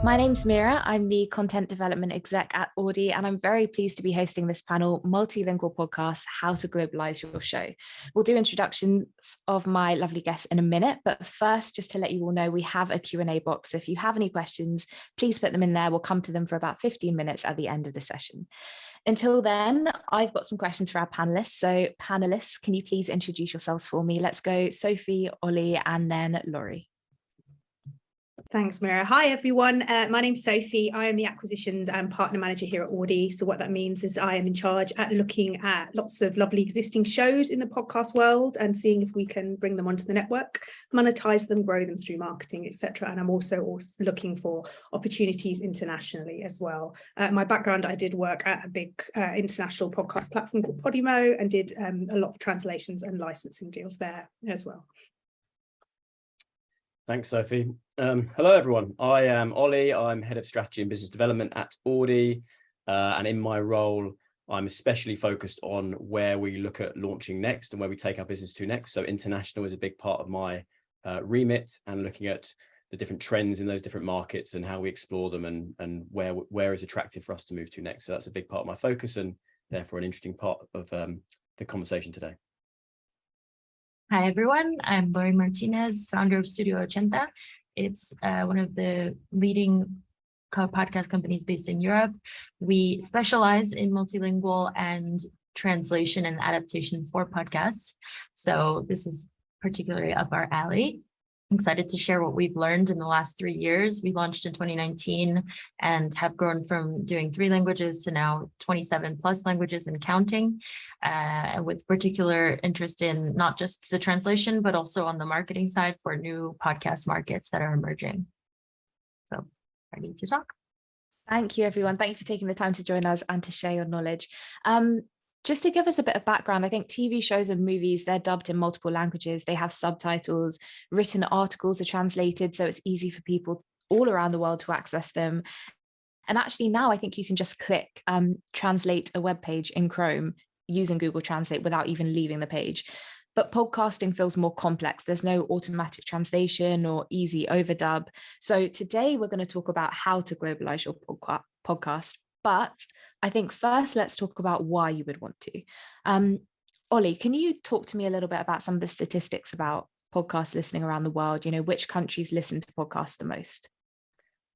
My name's Mira. I'm the content development exec at Auddy, and I'm very pleased to be hosting this panel, Multilingual podcast, How to Globalise Your Show. We'll do introductions of my lovely guests in a minute, but first, just to let you all know, we have a Q&A box. So if you have any questions, please put them in there. We'll come to them for about 15 minutes at the end of the session. Until then, I've got some questions for our panelists. So panelists, can you please introduce yourselves for me? Let's go Sophie, Oli, and then Lory. Thanks, Mira. Hi, everyone. My name's Sophie. I am the acquisitions and partner manager here at Auddy. So what that means is I am in charge at looking at lots of lovely existing shows in the podcast world and seeing if we can bring them onto the network, monetize them, grow them through marketing, etc. And I'm also looking for opportunities internationally as well. My background, I did work at a big international podcast platform called Podimo and did a lot of translations and licensing deals there as well. Thanks, Sophie. Hello, everyone. I am Oli. I'm head of strategy and business development at Auddy. And in my role, I'm especially focused on where we look at launching next and where we take our business to next. So international is a big part of my remit, and looking at the different trends in those different markets and how we explore them and where is attractive for us to move to next. So that's a big part of my focus and therefore an interesting part of the conversation today. Hi, everyone. I'm Lory Martinez, founder of Studio Ochenta. It's one of the leading podcast companies based in Europe. We specialize in multilingual and translation and adaptation for podcasts. So this is particularly up our alley. Excited to share what we've learned in the last 3 years. We launched in 2019 and have grown from doing 3 languages to now 27 plus languages and counting, and with particular interest in not just the translation, but also on the marketing side for new podcast markets that are emerging. So ready to talk. Thank you, everyone. Thank you for taking the time to join us and to share your knowledge. Just to give us a bit of background, I think TV shows and movies, they're dubbed in multiple languages. They have subtitles, written articles are translated, so it's easy for people all around the world to access them. And actually now I think you can just click translate a web page in Chrome using Google Translate without even leaving the page. But podcasting feels more complex. There's no automatic translation or easy overdub. So today we're going to talk about how to globalize your podcast. But I think first, let's talk about why you would want to. Oli, can you talk to me a little bit about some of the statistics about podcast listening around the world? You know, which countries listen to podcasts the most?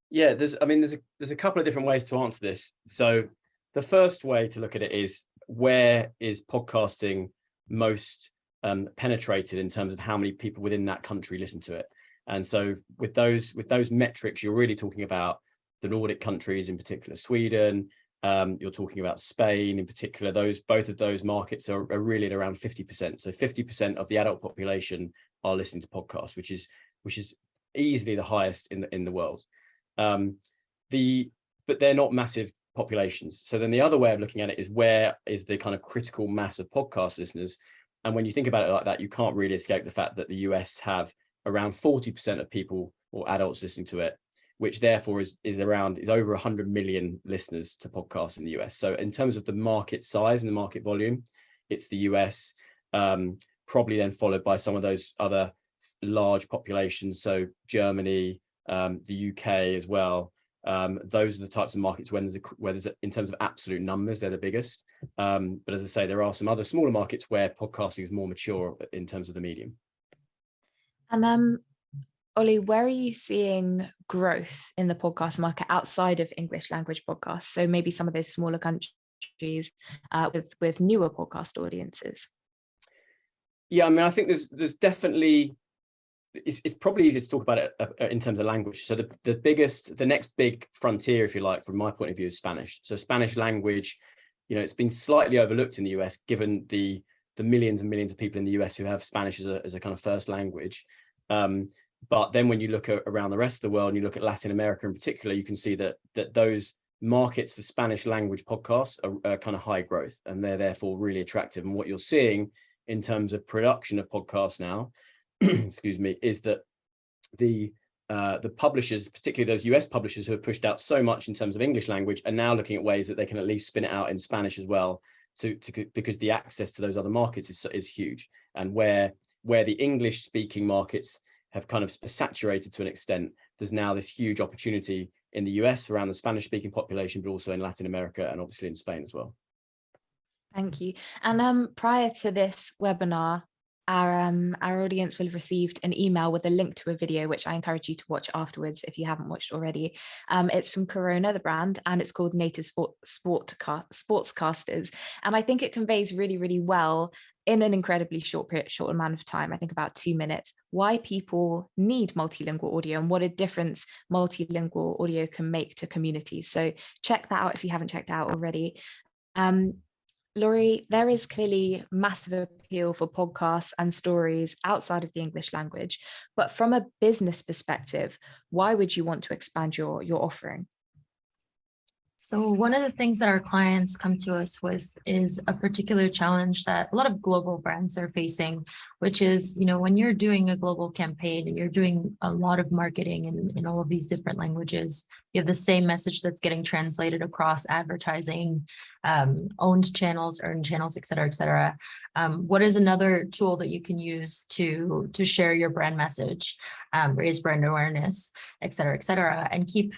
Yeah, there's a couple of different ways to answer this. So the first way to look at it is, where is podcasting most penetrated in terms of how many people within that country listen to it? And so with those metrics, you're really talking about the Nordic countries, in particular Sweden. You're talking about Spain in particular. Both of those markets are really at around 50%. So 50% of the adult population are listening to podcasts, which is easily the highest in the world. But they're not massive populations. So then the other way of looking at it is, where is the kind of critical mass of podcast listeners? And when you think about it like that, you can't really escape the fact that the US have around 40% of people or adults listening to it, which therefore is over 100 million listeners to podcasts in the US. So in terms of the market size and the market volume, it's the US, probably then followed by some of those other large populations. So Germany, the UK as well. Those are the types of markets where there's in terms of absolute numbers, they're the biggest. But as I say, there are some other smaller markets where podcasting is more mature in terms of the medium. And Oli, where are you seeing growth in the podcast market outside of English language podcasts? So maybe some of those smaller countries with newer podcast audiences. Yeah, I mean, I think there's definitely, it's probably easier to talk about it in terms of language. So the next big frontier, if you like, from my point of view, is Spanish. So Spanish language, you know, it's been slightly overlooked in the US, given the millions and millions of people in the US who have Spanish as a kind of first language. But then when you look around the rest of the world and you look at Latin America in particular, you can see that those markets for Spanish language podcasts are kind of high growth, and they're therefore really attractive. And what you're seeing in terms of production of podcasts now, excuse me, is that the publishers, particularly those US publishers who have pushed out so much in terms of English language, are now looking at ways that they can at least spin it out in Spanish as well, because the access to those other markets is huge. And where the English speaking markets have kind of saturated to an extent, there's now this huge opportunity in the US around the Spanish-speaking population, but also in Latin America and obviously in Spain as well. Thank you. And prior to this webinar, our audience will have received an email with a link to a video, which I encourage you to watch afterwards if you haven't watched already. It's from Corona, the brand, and it's called Native Sportscasters. And I think it conveys really, really well in an incredibly short amount of time, I think about 2 minutes, why people need multilingual audio and what a difference multilingual audio can make to communities. So check that out if you haven't checked it out already. Lory, there is clearly massive appeal for podcasts and stories outside of the English language, but from a business perspective, why would you want to expand your offering? So one of the things that our clients come to us with is a particular challenge that a lot of global brands are facing, which is, when you're doing a global campaign and you're doing a lot of marketing in all of these different languages, you have the same message that's getting translated across advertising, owned channels, earned channels, et cetera, et cetera. What is another tool that you can use to share your brand message, raise brand awareness, et cetera, and keep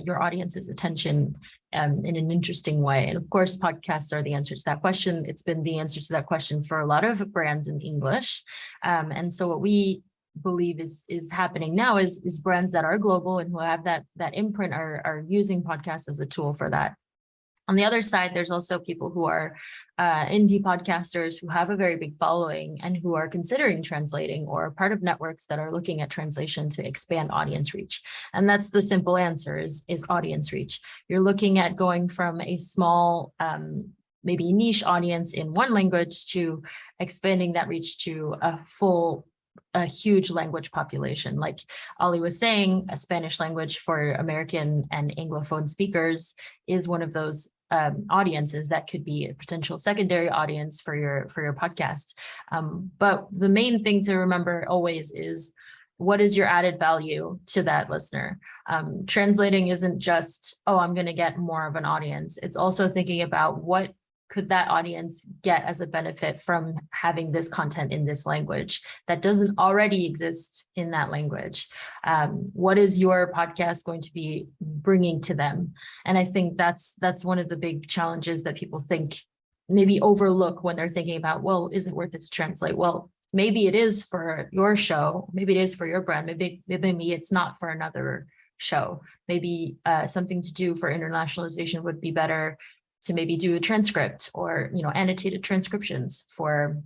your audience's attention in an interesting way? And of course, podcasts are the answer to that question. It's been the answer to that question for a lot of brands in English. And so what we believe is happening now is brands that are global and who have that imprint are using podcasts as a tool for that. On the other side, there's also people who are indie podcasters who have a very big following and who are considering translating or part of networks that are looking at translation to expand audience reach. And that's the simple answer is audience reach. You're looking at going from a small, maybe niche audience in one language to expanding that reach to a huge language population. Like Oli was saying, a Spanish language for American and Anglophone speakers is one of those audiences that could be a potential secondary audience for your podcast. But the main thing to remember always is, what is your added value to that listener? Translating isn't just, I'm going to get more of an audience. It's also thinking about what could that audience get as a benefit from having this content in this language that doesn't already exist in that language? What is your podcast going to be bringing to them? And I think that's one of the big challenges that people think maybe overlook when they're thinking about, well, is it worth it to translate? Well, maybe it is for your show, maybe it is for your brand, maybe it's not for another show. Maybe something to do for internationalization would be better to maybe do a transcript or, annotated transcriptions for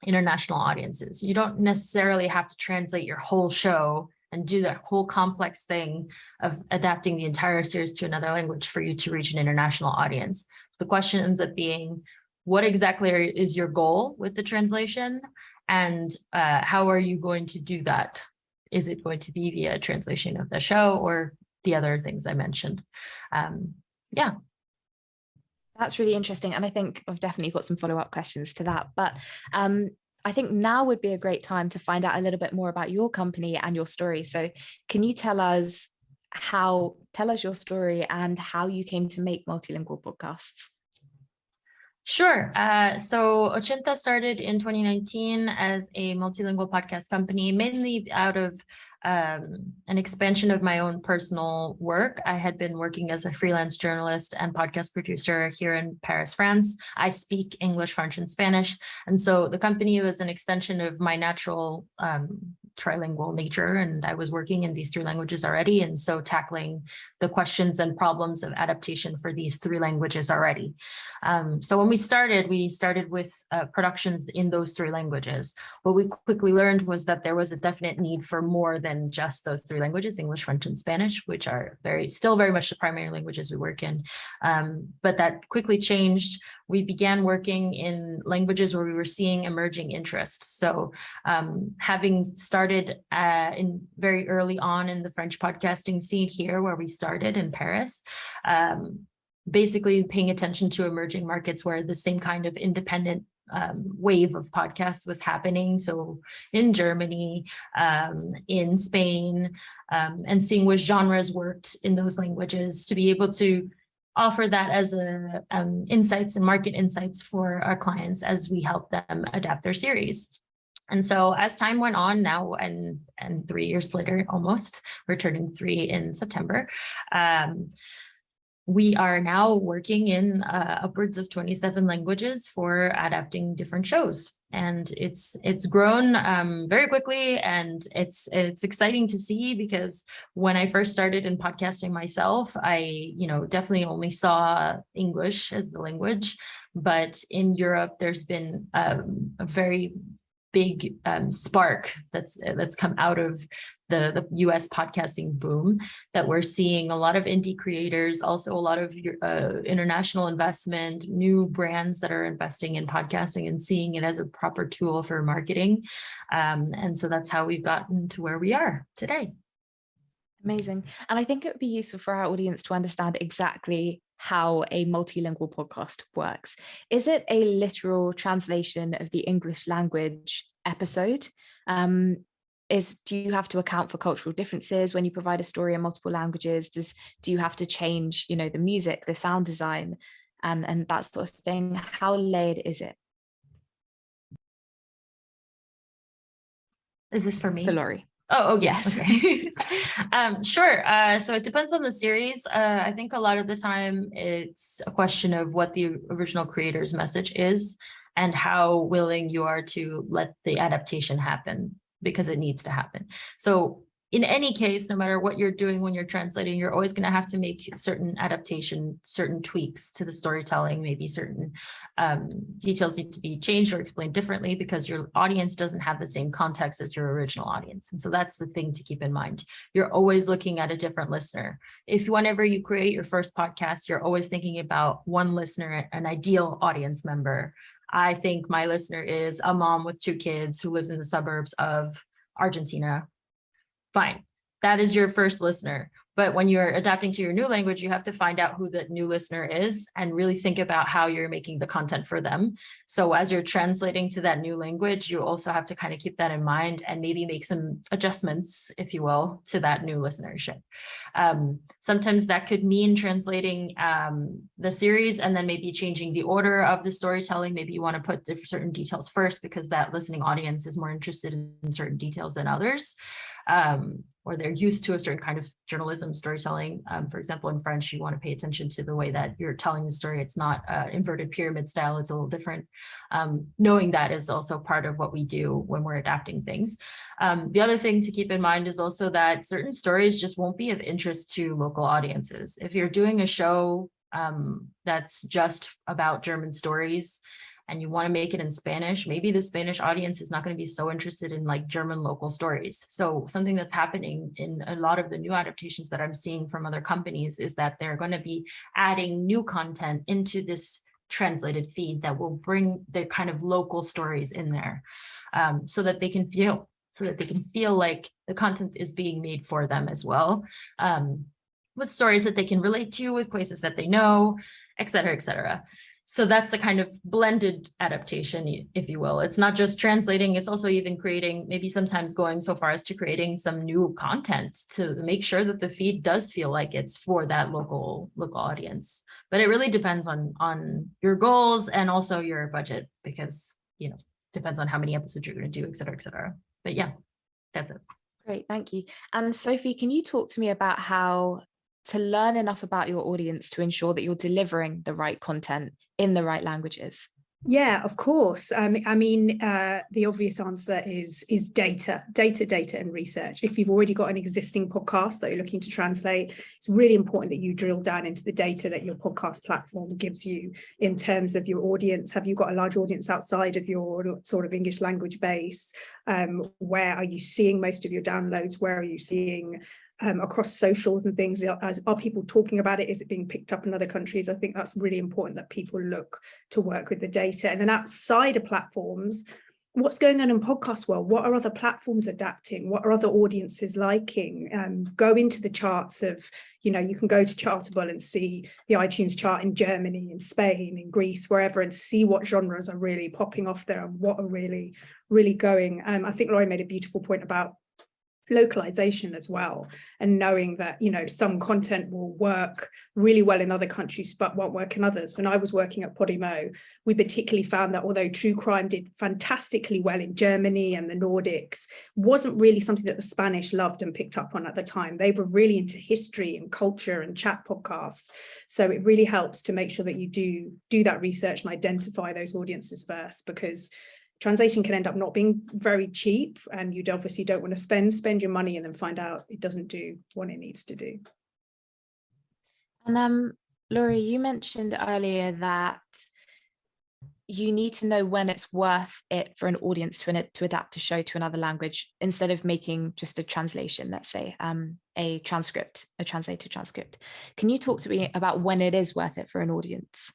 international audiences. You don't necessarily have to translate your whole show and do that whole complex thing of adapting the entire series to another language for you to reach an international audience. The question ends up being, what exactly is your goal with the translation? And how are you going to do that? Is it going to be via translation of the show or the other things I mentioned? Yeah. That's really interesting. And I think I've definitely got some follow-up questions to that. But I think now would be a great time to find out a little bit more about your company and your story. So can you tell us your story and how you came to make multilingual podcasts? Sure. So Ochenta started in 2019 as a multilingual podcast company, mainly out of an expansion of my own personal work. I had been working as a freelance journalist and podcast producer here in Paris, France. I speak English, French, and Spanish. And so the company was an extension of my natural trilingual nature, and I was working in these 3 languages already, and so tackling the questions and problems of adaptation for these 3 languages already. So when we started with productions in those 3 languages. What we quickly learned was that there was a definite need for more than just those 3 languages, English, French, and Spanish, which are still very much the primary languages we work in. But that quickly changed. We began working in languages where we were seeing emerging interest. So having started in very early on in the French podcasting scene here, where we started in Paris, basically paying attention to emerging markets where the same kind of independent wave of podcasts was happening. So in Germany, in Spain, and seeing which genres worked in those languages to be able to offer that as insights and market insights for our clients as we help them adapt their series. And so as time went on now, and 3 years later, almost, we're turning 3 in September, we are now working in upwards of 27 languages for adapting different shows. And it's grown very quickly, and it's exciting to see, because when I first started in podcasting myself, I definitely only saw English as the language. But in Europe, there's been a very big spark that's come out of the US podcasting boom, that we're seeing a lot of indie creators, also a lot of international investment, new brands that are investing in podcasting and seeing it as a proper tool for marketing. And so that's how we've gotten to where we are today. Amazing. And I think it would be useful for our audience to understand exactly how a multilingual podcast works. Is it a literal translation of the English language episode? Do you have to account for cultural differences when you provide a story in multiple languages? Do you have to change, the music, the sound design, and that sort of thing? How layered is it? Is this for me? For Lory. Oh, yes. Okay. Sure. So it depends on the series. I think a lot of the time it's a question of what the original creator's message is and how willing you are to let the adaptation happen, because it needs to happen. So in any case, no matter what you're doing when you're translating, you're always going to have to make certain adaptation, certain tweaks to the storytelling. Maybe certain details need to be changed or explained differently, because your audience doesn't have the same context as your original audience. And so that's the thing to keep in mind. You're always looking at a different listener. Whenever you create your first podcast, you're always thinking about one listener, an ideal audience member. I think my listener is a mom with 2 kids who lives in the suburbs of Argentina. Fine. That is your first listener. But when you're adapting to your new language, you have to find out who the new listener is and really think about how you're making the content for them. So as you're translating to that new language, you also have to kind of keep that in mind and maybe make some adjustments, if you will, to that new listenership. Sometimes that could mean translating the series and then maybe changing the order of the storytelling. Maybe you want to put certain details first because that listening audience is more interested in certain details than others. Or they're used to a certain kind of journalism storytelling. For example, in French, you want to pay attention to the way that you're telling the story. It's not inverted pyramid style, it's a little different. Knowing that is also part of what we do when we're adapting things. The other thing to keep in mind is also that certain stories just won't be of interest to local audiences. If you're doing a show that's just about German stories, and you want to make it in Spanish, maybe the Spanish audience is not going to be so interested in like German local stories. So something that's happening in a lot of the new adaptations that I'm seeing from other companies is that they're going to be adding new content into this translated feed that will bring their kind of local stories in there, so that they can feel like the content is being made for them as well, with stories that they can relate to, with places that they know, et cetera, et cetera. So that's a kind of blended adaptation, if you will. It's not just translating, it's also even creating, maybe sometimes going so far as to creating some new content to make sure that the feed does feel like it's for that local audience. But it really depends on your goals and also your budget, because, depends on how many episodes you're going to do, et cetera, et cetera. But yeah, that's it. Great, thank you. And Sophie, can you talk to me about how to learn enough about your audience to ensure that you're delivering the right content in the right languages? Yeah, of course. The obvious answer is data, and research. If you've already got an existing podcast that you're looking to translate, it's really important that you drill down into the data that your podcast platform gives you in terms of your audience. Have you got a large audience outside of your sort of English language base? Where are you seeing most of your downloads? Where are you seeing across socials and things? Are people talking about it? Is it being picked up in other countries? I think that's really important that people look to work with the data. And then outside of platforms, what's going on in podcast world? What are other platforms adapting? What are other audiences liking? Go into the charts of, you can go to Chartable and see the iTunes chart in Germany, in Spain, in Greece, wherever, and see what genres are really popping off there and what are really, really going. I think Lory made a beautiful point about localization as well, and knowing that, you know, some content will work really well in other countries but won't work in others. When I was working at Podimo, we particularly found that although true crime did fantastically well in Germany and the Nordics, wasn't really something that the Spanish loved and picked up on at the time. They were really into history and culture and chat podcasts. So it really helps to make sure that you do that research and identify those audiences first, because translation can end up not being very cheap, and you obviously don't want to spend your money and then find out it doesn't do what it needs to do. And Lory, you mentioned earlier that you need to know when it's worth it for an audience to adapt a show to another language instead of making just a translation, let's say a translated transcript. Can you talk to me about when it is worth it for an audience?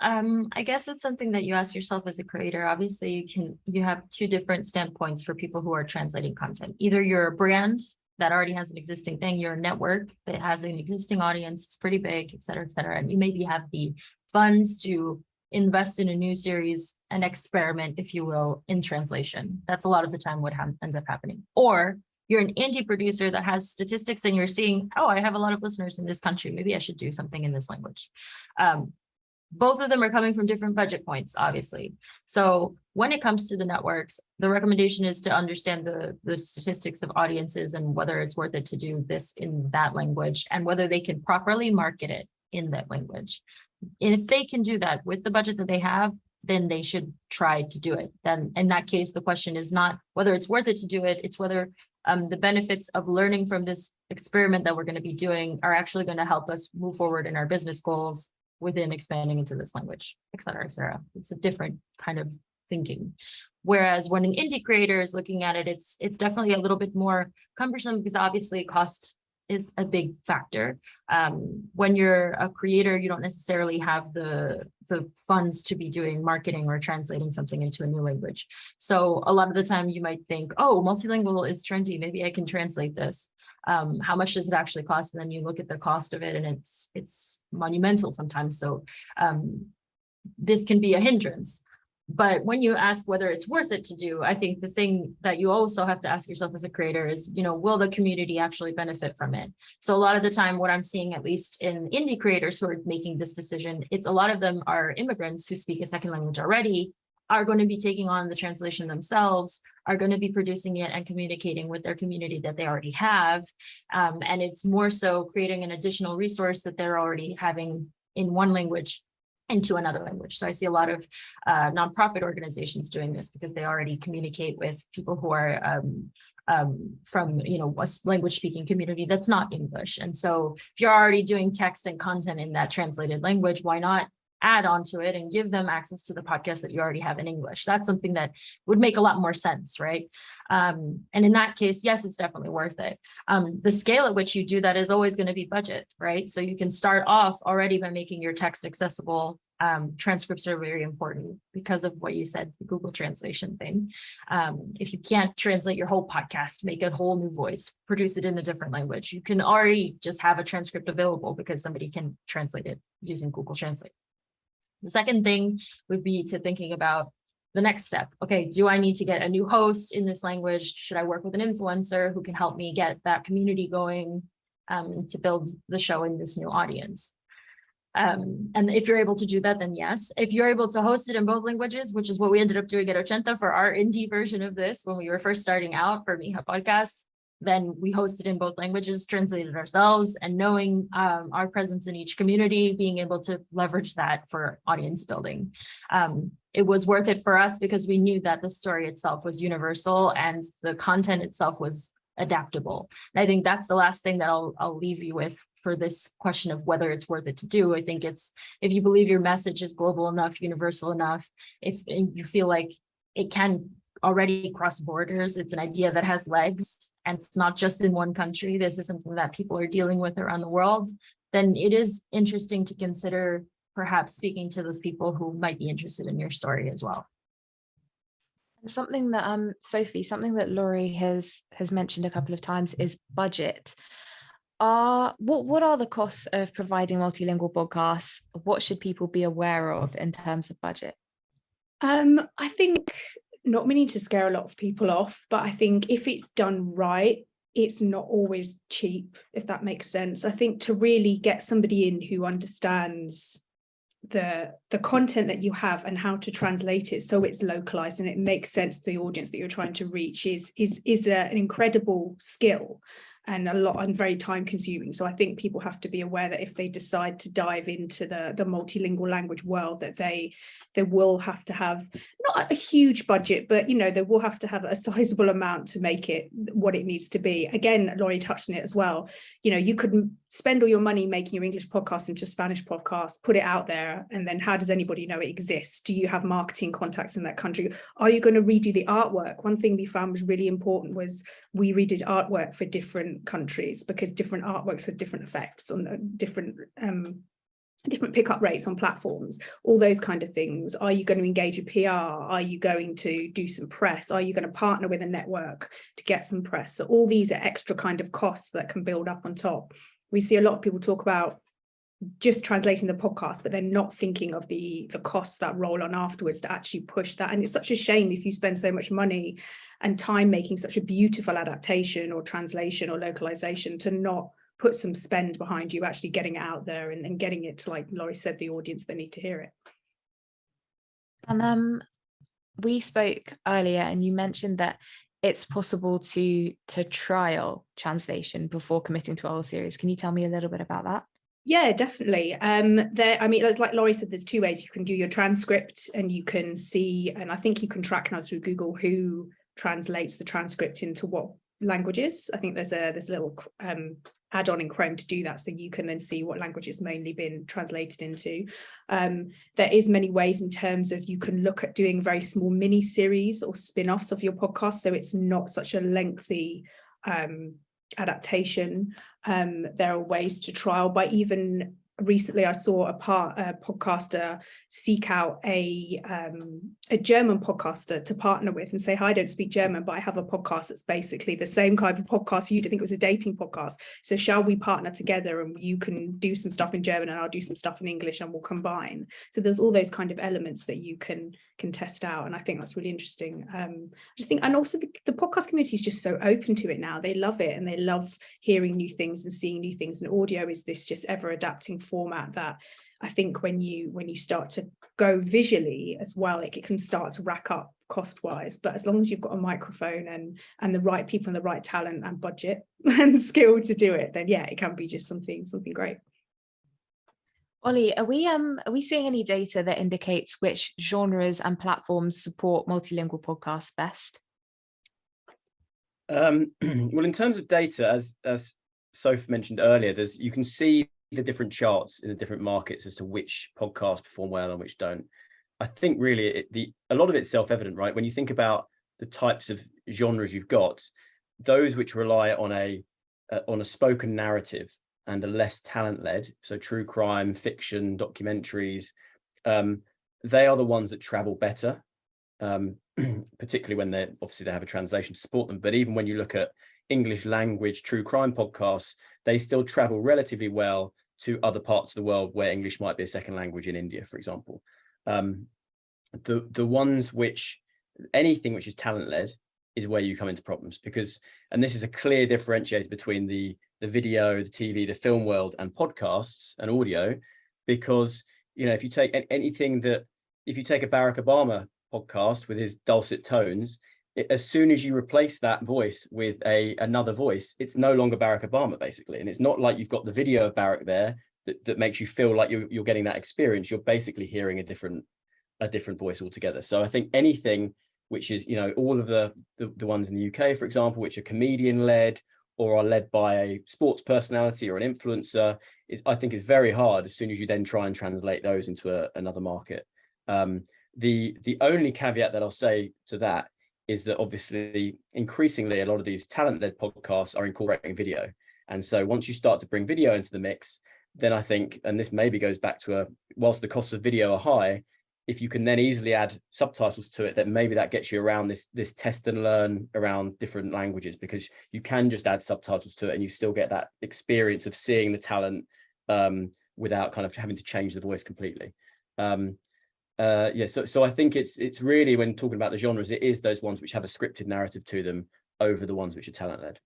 I guess it's something that you ask yourself as a creator. Obviously, you have two different standpoints for people who are translating content. Either you're a brand that already has an existing thing, you're a network that has an existing audience, it's pretty big, et cetera, and you maybe have the funds to invest in a new series and experiment, if you will, in translation. That's a lot of the time what ends up happening. Or you're an indie producer that has statistics and you're seeing, oh, I have a lot of listeners in this country, maybe I should do something in this language. Both of them are coming from different budget points, obviously. So when it comes to the networks, the recommendation is to understand the statistics of audiences and whether it's worth it to do this in that language and whether they can properly market it in that language. And if they can do that with the budget that they have, then they should try to do it. Then in that case, the question is not whether it's worth it to do it, it's whether the benefits of learning from this experiment that we're going to be doing are actually going to help us move forward in our business goals within expanding into this language, et cetera, et cetera. It's a different kind of thinking. Whereas when an indie creator is looking at it, it's definitely a little bit more cumbersome because obviously cost is a big factor. When you're a creator, you don't necessarily have the funds to be doing marketing or translating something into a new language. So a lot of the time you might think, oh, multilingual is trendy, maybe I can translate this. How much does it actually cost? And then you look at the cost of it and it's monumental sometimes. So this can be a hindrance. But when you ask whether it's worth it to do, I think the thing that you also have to ask yourself as a creator is, you know, will the community actually benefit from it? So a lot of the time, what I'm seeing, at least in indie creators who are making this decision, it's a lot of them are immigrants who speak a second language already, are going to be taking on the translation themselves, are going to be producing it and communicating with their community that they already have. And it's more so creating an additional resource that they're already having in one language into another language. So I see a lot of nonprofit organizations doing this because they already communicate with people who are from, you know, a language speaking community that's not English. And so if you're already doing text and content in that translated language, why not add onto it and give them access to the podcast that you already have in English? That's something that would make a lot more sense, right? And in that case, yes, it's definitely worth it. The scale at which you do that is always going to be budget, right? So you can start off already by making your text accessible. Transcripts are very important because of what you said, the Google translation thing. If you can't translate your whole podcast, make a whole new voice, produce it in a different language. You can already just have a transcript available because somebody can translate it using Google Translate. The second thing would be to thinking about the next step. Okay, do I need to get a new host in this language? Should I work with an influencer who can help me get that community going to build the show in this new audience? And if you're able to do that, then yes. If you're able to host it in both languages, which is what we ended up doing at Ochenta for our indie version of this when we were first starting out for Mija Podcast, then we hosted in both languages, translated ourselves, and knowing our presence in each community, being able to leverage that for audience building. It was worth it for us because we knew that the story itself was universal and the content itself was adaptable. And I think that's the last thing that I'll leave you with for this question of whether it's worth it to do. I think it's, if you believe your message is global enough, universal enough, if you feel like it can already cross borders, it's an idea that has legs and it's not just in one country, this is something that people are dealing with around the world, then it is interesting to consider perhaps speaking to those people who might be interested in your story as well. Something that Sophie, something that Lory has mentioned a couple of times is budget. What are the costs of providing multilingual podcasts? What should people be aware of in terms of budget? I think not meaning to scare a lot of people off, but I think if it's done right, it's not always cheap, if that makes sense. I think to really get somebody in who understands the content that you have and how to translate it so it's localized and it makes sense to the audience that you're trying to reach is an incredible skill, and very time consuming. So I think people have to be aware that if they decide to dive into the multilingual language world, that they will have to have not a huge budget, but they will have to have a sizable amount to make it what it needs to be. Again, Lory touched on it as well. You could spend all your money making your English podcast into a Spanish podcast, put it out there, and then how does anybody know it exists? Do you have marketing contacts in that country? Are you going to redo the artwork? One thing we found was really important was we redid artwork for different countries, because different artworks have different effects on different pickup rates on platforms, all those kind of things. Are you going to engage with PR? Are you going to do some press? Are you going to partner with a network to get some press? So all these are extra kind of costs that can build up on top. We see a lot of people talk about just translating the podcast, but they're not thinking of the costs that roll on afterwards to actually push that. And it's such a shame if you spend so much money and time making such a beautiful adaptation or translation or localization to not put some spend behind you actually getting it out there and getting it to, like Lory said, the audience that need to hear it. And we spoke earlier and you mentioned that it's possible to trial translation before committing to a whole series. Can you tell me a little bit about that? Yeah, definitely. Like Lory said, there's two ways. You can do your transcript and you can see, and I think you can track now through Google who translates the transcript into what languages. I think there's a little add-on in Chrome to do that, so you can then see what language it's mainly been translated into. There is many ways in terms of you can look at doing very small mini series or spin-offs of your podcast, so it's not such a lengthy adaptation. There are ways to trial by even recently I saw a podcaster seek out a German podcaster to partner with and say, hi, I don't speak German, but I have a podcast that's basically the same kind of podcast you think it was a dating podcast. So shall we partner together and you can do some stuff in German and I'll do some stuff in English and we'll combine. So there's all those kind of elements that you can test out. And I think that's really interesting. I just think, and also the podcast community is just so open to it now. They love it and they love hearing new things and seeing new things. And audio is this just ever adapting format that I think when you start to go visually as well, it can start to rack up cost wise. But as long as you've got a microphone and the right people and the right talent and budget and skill to do it, then yeah, it can be just something great. Oli, are we seeing any data that indicates which genres and platforms support multilingual podcasts best? Well, in terms of data, as Sophie mentioned earlier, you can see the different charts in the different markets as to which podcasts perform well and which don't. I think really a lot of it's self-evident, right? When you think about the types of genres you've got, those which rely on a spoken narrative and are less talent-led, so true crime, fiction, documentaries, they are the ones that travel better, particularly when they have a translation to support them. But even when you look at English language true crime podcasts, they still travel relatively well to other parts of the world where English might be a second language, in India, for example. The ones anything which is talent-led is where you come into problems, and this is a clear differentiator between the video, the TV, the film world and podcasts and audio, because if you take a Barack Obama podcast with his dulcet tones, as soon as you replace that voice with another voice, it's no longer Barack Obama, basically. And it's not like you've got the video of Barack there that makes you feel like you're getting that experience. You're basically hearing a different voice altogether. So I think anything which is, all of the ones in the UK, for example, which are comedian led or are led by a sports personality or an influencer, I think is very hard as soon as you then try and translate those into another market. The only caveat that I'll say to that is that obviously increasingly a lot of these talent-led podcasts are incorporating video. And so once you start to bring video into the mix, then I think, and this maybe goes back to whilst the costs of video are high, if you can then easily add subtitles to it, then maybe that gets you around this test and learn around different languages, because you can just add subtitles to it and you still get that experience of seeing the talent without kind of having to change the voice completely. So I think it's really, when talking about the genres, it is those ones which have a scripted narrative to them over the ones which are talent led.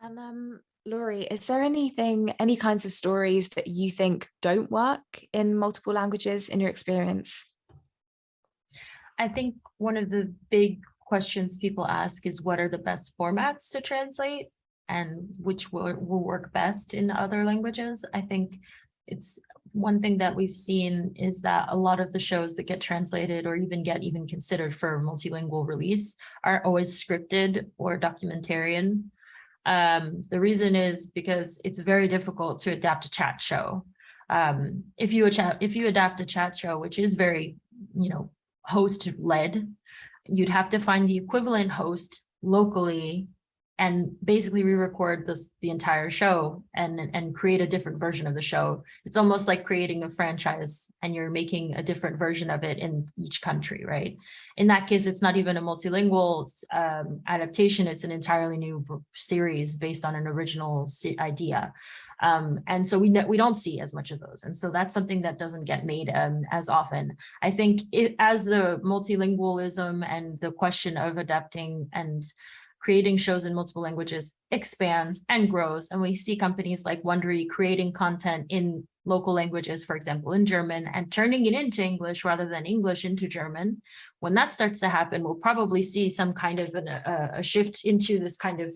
And Lory, is there any kinds of stories that you think don't work in multiple languages in your experience? I think one of the big questions people ask is, what are the best formats to translate and which will work best in other languages? I think it's one thing that we've seen is that a lot of the shows that get translated or even considered for multilingual release are always scripted or documentarian. The reason is because it's very difficult to adapt a chat show. If you adapt a chat show, which is very, host led, you'd have to find the equivalent host locally and basically re-record the entire show and create a different version of the show. It's almost like creating a franchise and you're making a different version of it in each country, right? In that case, it's not even a multilingual adaptation. It's an entirely new series based on an original idea. And so we don't see as much of those. And so that's something that doesn't get made as often. I think as the multilingualism and the question of adapting and creating shows in multiple languages expands and grows, and we see companies like Wondery creating content in local languages, for example, in German, and turning it into English rather than English into German. When that starts to happen, we'll probably see some kind of a shift into this kind of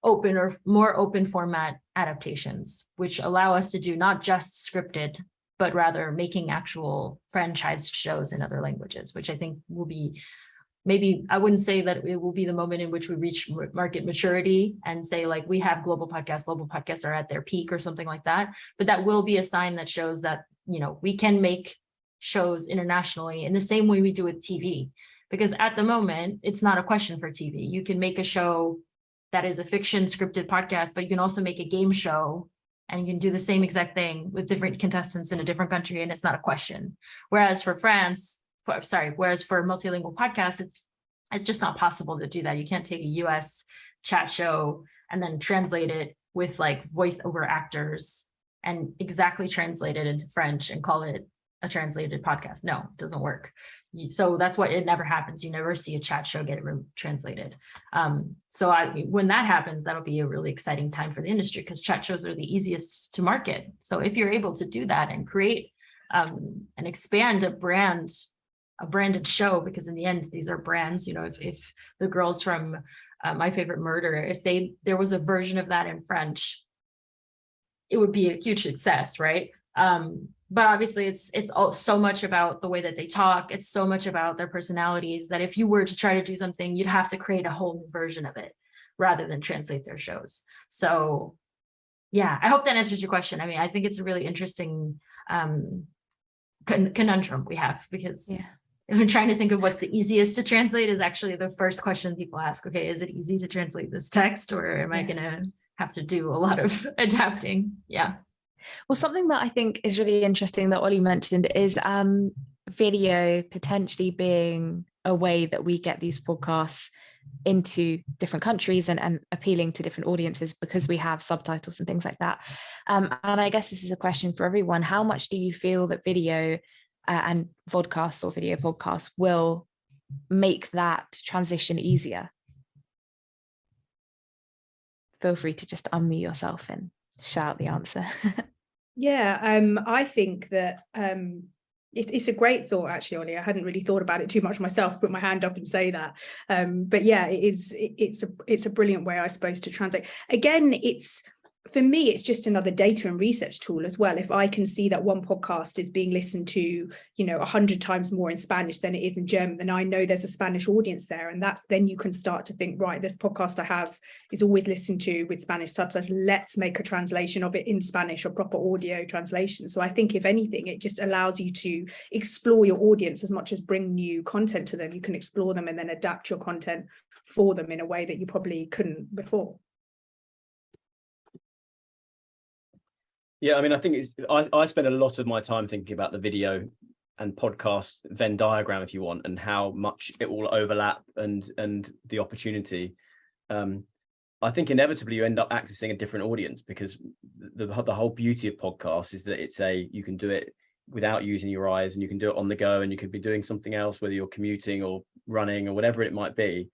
open or more open format adaptations, which allow us to do not just scripted, but rather making actual franchised shows in other languages, which I think will be, maybe I wouldn't say that it will be the moment in which we reach market maturity and say like we have global podcasts are at their peak or something like that, but that will be a sign that shows that, we can make shows internationally in the same way we do with TV. Because at the moment, it's not a question for TV. You can make a show that is a fiction scripted podcast, but you can also make a game show and you can do the same exact thing with different contestants in a different country, and it's not a question. Whereas for multilingual podcasts, it's just not possible to do that. You can't take a US chat show and then translate it with like voiceover actors and exactly translate it into French and call it a translated podcast. No, it doesn't work. So that's why it never happens. You never see a chat show get translated. When that happens, that'll be a really exciting time for the industry because chat shows are the easiest to market. So if you're able to do that and create and expand a branded show, because in the end, these are brands, if the girls from My Favorite Murder, if there was a version of that in French, it would be a huge success, right? But obviously it's all so much about the way that they talk. It's so much about their personalities that if you were to try to do something, you'd have to create a whole new version of it rather than translate their shows. So yeah, I hope that answers your question. I mean, I think it's a really interesting conundrum we have because I'm trying to think of what's the easiest to translate is actually the first question people ask. Okay, is it easy to translate this text or am I going to have to do a lot of adapting? Yeah. Well, something that I think is really interesting that Oli mentioned is video potentially being a way that we get these podcasts into different countries and appealing to different audiences because we have subtitles and things like that. And I guess this is a question for everyone. How much do you feel that video and vodcasts or video podcasts will make that transition easier? Feel free to just unmute yourself and shout the answer. I think that it's a great thought actually, Oli. I hadn't really thought about it too much myself, put my hand up and say that. But yeah, it's a brilliant way, I suppose, to translate. Again, for me, it's just another data and research tool as well. If I can see that one podcast is being listened to, 100 times more in Spanish than it is in German, then I know there's a Spanish audience there. And then you can start to think, right, this podcast I have is always listened to with Spanish subtitles. Let's make a translation of it in Spanish or proper audio translation. So I think if anything, it just allows you to explore your audience as much as bring new content to them. You can explore them and then adapt your content for them in a way that you probably couldn't before. Yeah, I mean, I think I spend a lot of my time thinking about the video and podcast Venn diagram, if you want, and how much it will overlap and the opportunity. I think inevitably you end up accessing a different audience because the whole beauty of podcasts is that you can do it without using your eyes, and you can do it on the go, and you could be doing something else, whether you're commuting or running or whatever it might be.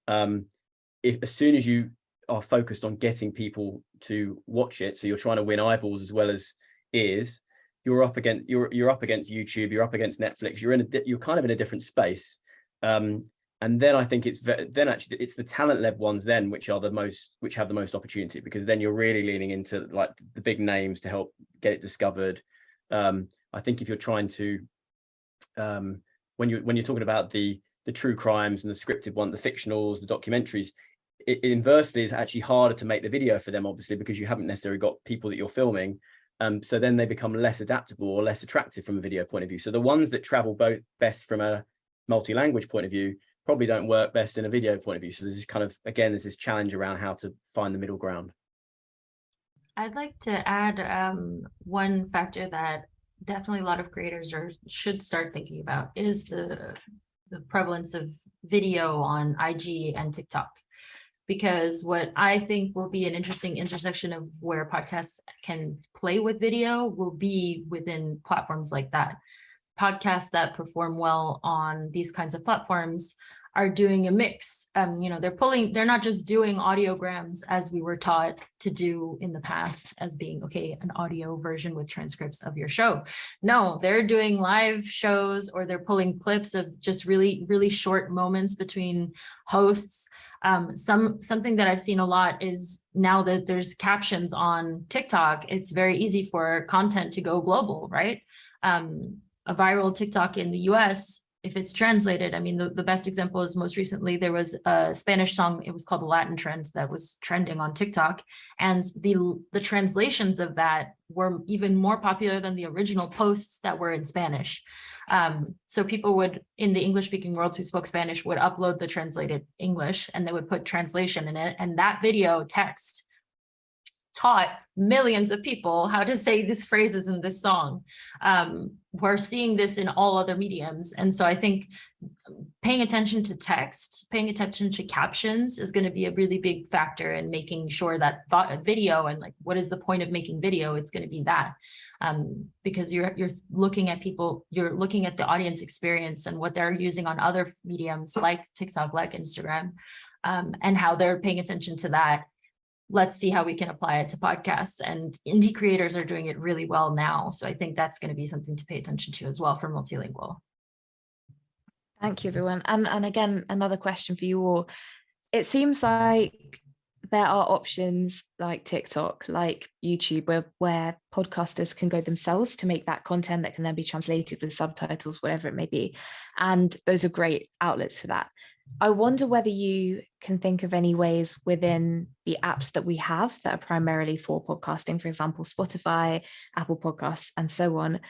If as soon as you are focused on getting people to watch it, so you're trying to win eyeballs as well as ears, you're up against YouTube, you're up against Netflix, you're kind of in a different space. And then I think it's the talent-led ones then which have the most opportunity, because then you're really leaning into like the big names to help get it discovered. I think if you're trying to when you're talking about the true crimes and the scripted one, the fictionals, the documentaries, it inversely is actually harder to make the video for them, obviously, because you haven't necessarily got people that you're filming. So then they become less adaptable or less attractive from a video point of view. So the ones that travel both best from a multi-language point of view probably don't work best in a video point of view. So there's this kind of, again, there's this challenge around how to find the middle ground. I'd like to add one factor that definitely a lot of creators should start thinking about is the prevalence of video on IG and TikTok. Because what I think will be an interesting intersection of where podcasts can play with video will be within platforms like that. Podcasts that perform well on these kinds of platforms are doing a mix. They're not just doing audiograms as we were taught to do in the past, as being, okay, an audio version with transcripts of your show. No, they're doing live shows, or they're pulling clips of just really, really short moments between hosts. Something that I've seen a lot is now that there's captions on TikTok, it's very easy for content to go global, right? A viral TikTok in the US, if it's translated, I mean, the best example is most recently there was a Spanish song, it was called The Latin Trend, that was trending on TikTok. And the translations of that were even more popular than the original posts that were in Spanish. So people would, in the English speaking world who spoke Spanish, would upload the translated English and they would put translation in it. And that video text taught millions of people how to say these phrases in this song. We're seeing this in all other mediums. And so I think paying attention to text, paying attention to captions is going to be a really big factor in making sure that video, and like, what is the point of making video? It's going to be that. Because you're looking at people, you're looking at the audience experience and what they're using on other mediums like TikTok, like Instagram, and how they're paying attention to that. Let's see how we can apply it to podcasts, and indie creators are doing it really well now. So I think that's going to be something to pay attention to as well for multilingual. Thank you, everyone. And again, another question for you all. It seems like there are options like TikTok, like YouTube, where podcasters can go themselves to make that content that can then be translated with subtitles, whatever it may be. And those are great outlets for that. I wonder whether you can think of any ways within the apps that we have that are primarily for podcasting, for example, Spotify, Apple Podcasts, and so on.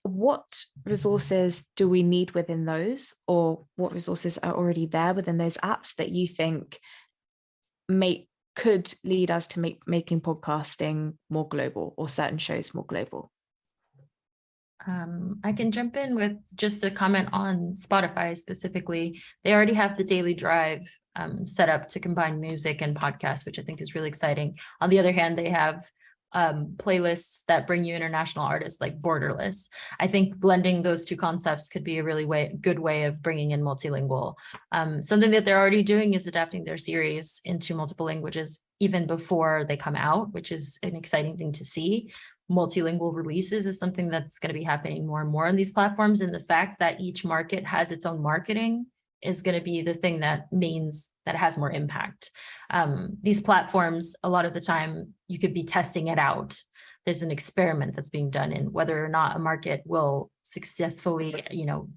What resources do we need within those, or what resources are already there within those apps that you think could lead us to making podcasting more global, or certain shows more global? I can jump in with just a comment on Spotify specifically. They already have the Daily Drive set up to combine music and podcasts, which I think is really exciting. On the other hand, they have playlists that bring you international artists like Borderless. I think blending those two concepts could be a really good way of bringing in multilingual. Something that they're already doing is adapting their series into multiple languages even before they come out, which is an exciting thing to see. Multilingual releases is something that's going to be happening more and more on these platforms, and the fact that each market has its own marketing is going to be the thing that means that it has more impact. These platforms, a lot of the time, you could be testing it out. There's an experiment that's being done in whether or not a market will successfully,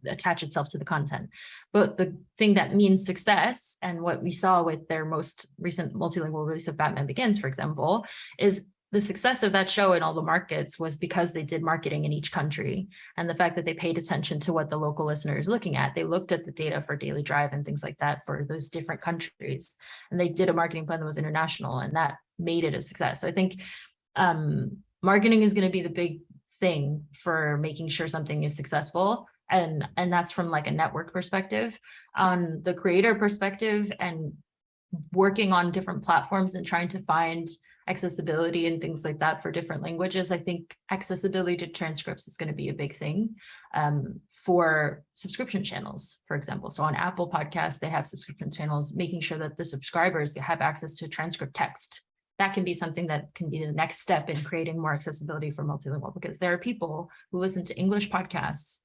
attach itself to the content. But the thing that means success, and what we saw with their most recent multilingual release of Batman Begins, for example, is the success of that show in all the markets was because they did marketing in each country. And the fact that they paid attention to what the local listener is looking at, they looked at the data for Daily Drive and things like that for those different countries. And they did a marketing plan that was international, and that made it a success. So I think marketing is going to be the big thing for making sure something is successful. And that's from like a network perspective. On the creator perspective and working on different platforms and trying to find accessibility and things like that for different languages, I think accessibility to transcripts is going to be a big thing for subscription channels, for example. So on Apple Podcasts, they have subscription channels, making sure that the subscribers have access to transcript text. That can be something that can be the next step in creating more accessibility for multilingual, because there are people who listen to English podcasts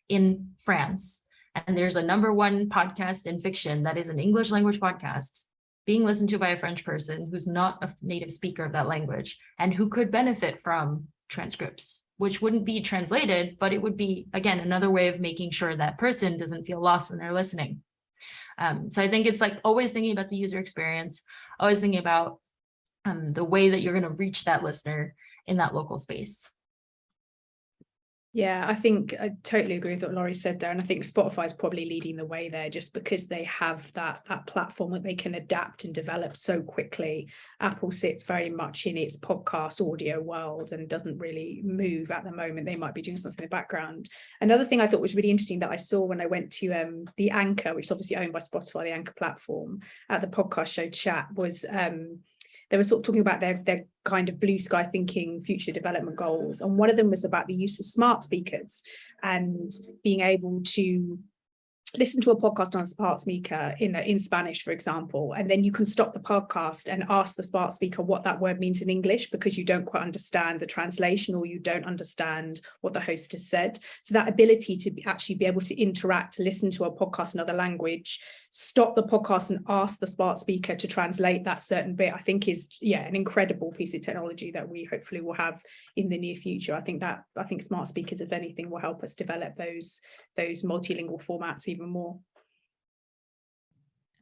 in France, and there's a #1 podcast in fiction that is an English language podcast being listened to by a French person who's not a native speaker of that language and who could benefit from transcripts, which wouldn't be translated, but it would be, again, another way of making sure that person doesn't feel lost when they're listening. So I think it's like always thinking about the user experience, always thinking about the way that you're going to reach that listener in that local space. Yeah, I think I totally agree with what Lory said there. And I think Spotify is probably leading the way there, just because they have that platform that they can adapt and develop so quickly. Apple sits very much in its podcast audio world and doesn't really move at the moment. They might be doing something in the background. Another thing I thought was really interesting that I saw when I went to the Anchor, which is obviously owned by Spotify, the Anchor platform, at the podcast show chat, was they were sort of talking about their kind of blue sky thinking future development goals. And one of them was about the use of smart speakers and being able to listen to a podcast on a smart speaker in Spanish, for example, and then you can stop the podcast and ask the smart speaker what that word means in English, because you don't quite understand the translation or you don't understand what the host has said. So that ability to actually be able to interact, listen to a podcast in another language, stop the podcast and ask the smart speaker to translate that certain bit, I think is, yeah, an incredible piece of technology that we hopefully will have in the near future. I think smart speakers, if anything, will help us develop those multilingual formats even more.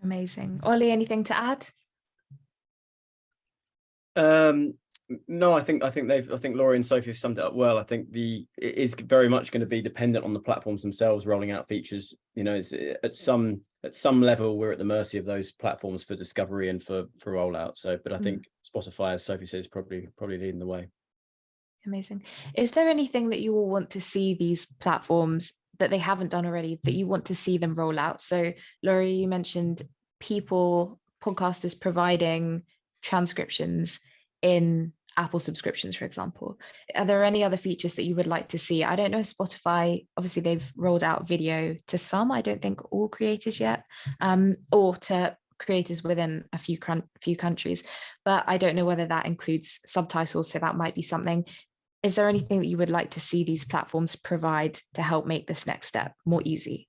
Amazing. Oli, anything to add? No, I think Lory and Sophie have summed it up well. I think it is very much going to be dependent on the platforms themselves rolling out features. You know, it's at some level we're at the mercy of those platforms for discovery and for rollout. So, but I think Spotify, as Sophie says, probably leading the way. Amazing. Is there anything that you all want to see these platforms that they haven't done already that you want to see them roll out? So Lory, you mentioned podcasters providing transcriptions in Apple subscriptions, for example. Are there any other features that you would like to see? I don't know if Spotify, obviously they've rolled out video to some, I don't think all creators yet, or to creators within a few countries, but I don't know whether that includes subtitles, so that might be something. Is there anything that you would like to see these platforms provide to help make this next step more easy?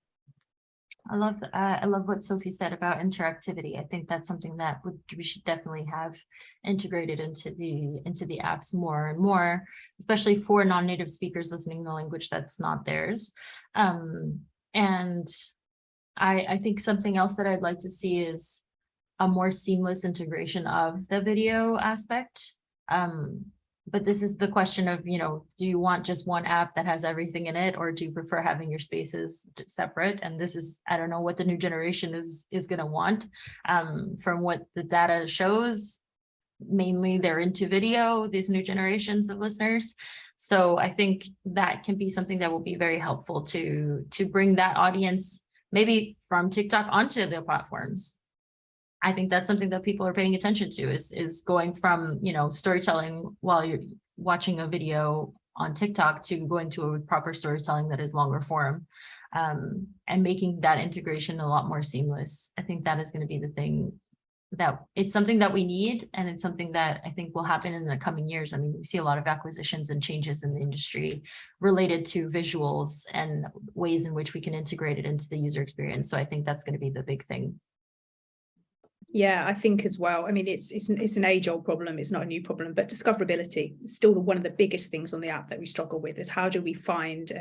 I love what Sophie said about interactivity. I think that's something that we should definitely have integrated into the apps more and more, especially for non-native speakers listening in the language that's not theirs. And I think something else that I'd like to see is a more seamless integration of the video aspect. But this is the question of, you know, do you want just one app that has everything in it, or do you prefer having your spaces separate? And this is, I don't know what the new generation is going to want. From what the data shows, mainly they're into video, these new generations of listeners. So I think that can be something that will be very helpful to bring that audience maybe from TikTok onto the platforms. I think that's something that people are paying attention to, is going from, you know, storytelling while you're watching a video on TikTok to going to a proper storytelling that is longer form, and making that integration a lot more seamless. I think that is going to be the thing, that it's something that we need, and it's something that I think will happen in the coming years. I mean, we see a lot of acquisitions and changes in the industry related to visuals and ways in which we can integrate it into the user experience. So I think that's going to be the big thing. Yeah, I think as well. I mean, it's an age-old problem. It's not a new problem, but discoverability is still one of the biggest things on the app that we struggle with. Is how do we find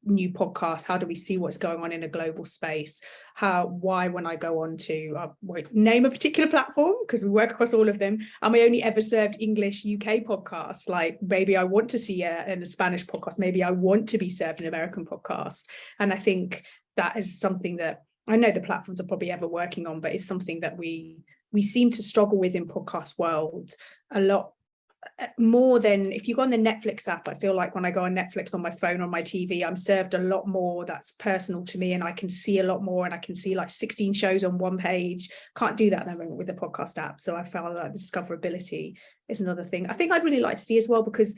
new podcasts? How do we see what's going on in a global space? Why when I go on to won't name a particular platform because we work across all of them, am I only ever served English UK podcasts? Like maybe I want to see a Spanish podcast. Maybe I want to be served an American podcast. And I think that is something that I know the platforms are probably ever working on, but it's something that we seem to struggle with in podcast world a lot more than if you go on the Netflix app. I feel like when I go on Netflix on my phone, on my TV, I'm served a lot more that's personal to me, and I can see a lot more, and I can see like 16 shows on one page. Can't do that at the moment with the podcast app. So I felt like the discoverability is another thing I think I'd really like to see as well, because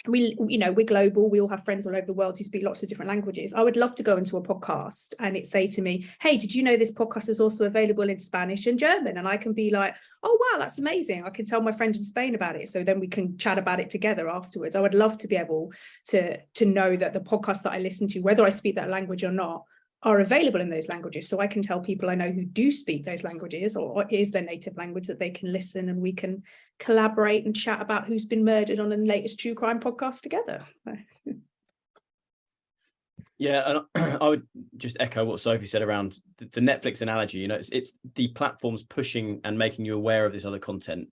we're global. We all have friends all over the world who speak lots of different languages. I would love to go into a podcast and it say to me, hey, did you know this podcast is also available in Spanish and German? And I can be like, oh wow, that's amazing. I can tell my friend in Spain about it, so then we can chat about it together afterwards. I would love to be able to know that the podcasts that I listen to, whether I speak that language or not, are available in those languages, so I can tell people I know who do speak those languages, or is their native language, that they can listen and we can collaborate and chat about who's been murdered on the latest true crime podcast together. Yeah, and I would just echo what Sophie said around the Netflix analogy. It's the platforms pushing and making you aware of this other content.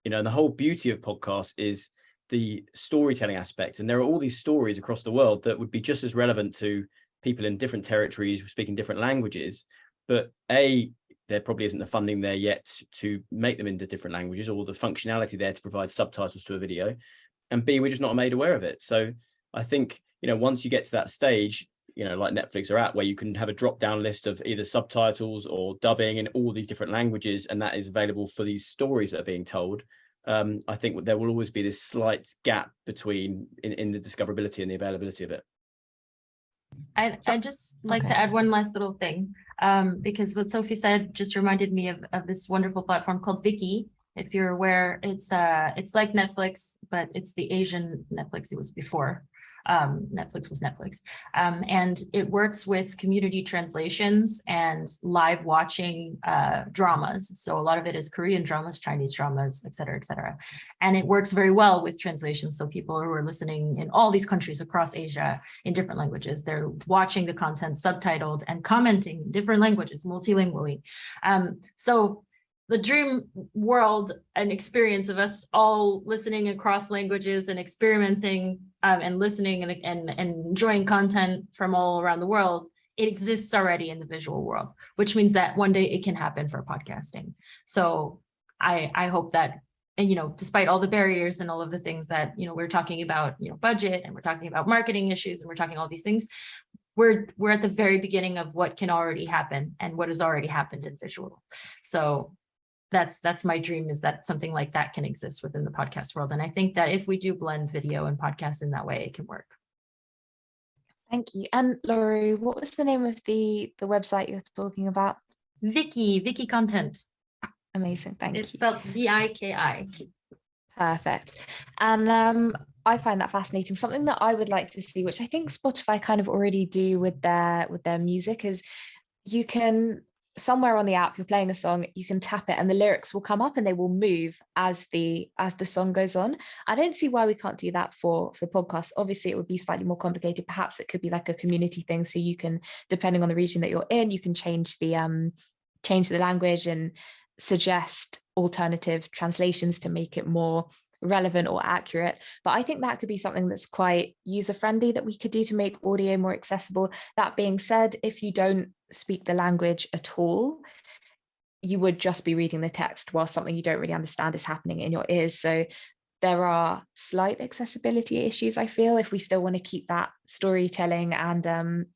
And the whole beauty of podcasts is the storytelling aspect, and there are all these stories across the world that would be just as relevant to people in different territories speaking different languages, but there probably isn't the funding there yet to make them into different languages, or the functionality there to provide subtitles to a video, and B, we're just not made aware of it. So I think, once you get to that stage, like Netflix are at, where you can have a drop down list of either subtitles or dubbing in all these different languages, and that is available for these stories that are being told, I think there will always be this slight gap between in the discoverability and the availability of it. I'd just like to add one last little thing, because what Sophie said just reminded me of this wonderful platform called Viki. If you're aware, it's like Netflix, but it's the Asian Netflix. It was before Netflix was Netflix, and it works with community translations and live watching dramas. So a lot of it is Korean dramas, Chinese dramas, et cetera, and it works very well with translations. So people who are listening in all these countries across Asia in different languages, they're watching the content subtitled and commenting in different languages multilingually. So the dream world and experience of us all listening across languages and experimenting and listening and enjoying content from all around the world, it exists already in the visual world, which means that one day it can happen for podcasting. So I hope that, and despite all the barriers and all of the things that we're talking about, budget, and we're talking about marketing issues, and we're talking all these things, we're at the very beginning of what can already happen and what has already happened in visual. So that's my dream, is that something like that can exist within the podcast world. And I think that if we do blend video and podcast in that way, it can work. Thank you. And Lory, what was the name of the website you're talking about? Viki content. Amazing, thank you. It's spelled V-I-K-I. Perfect. And I find that fascinating. Something that I would like to see, which I think Spotify kind of already do with their music, is you can, somewhere on the app, you're playing a song, you can tap it and the lyrics will come up and they will move as the song goes on. I don't see why we can't do that for podcasts. Obviously it would be slightly more complicated. Perhaps it could be like a community thing, so you can, depending on the region that you're in, you can change the language and suggest alternative translations to make it more relevant or accurate. But I think that could be something that's quite user-friendly that we could do to make audio more accessible. That being said, if you don't speak the language at all, you would just be reading the text while something you don't really understand is happening in your ears. So there are slight accessibility issues, I feel, if we still want to keep that storytelling and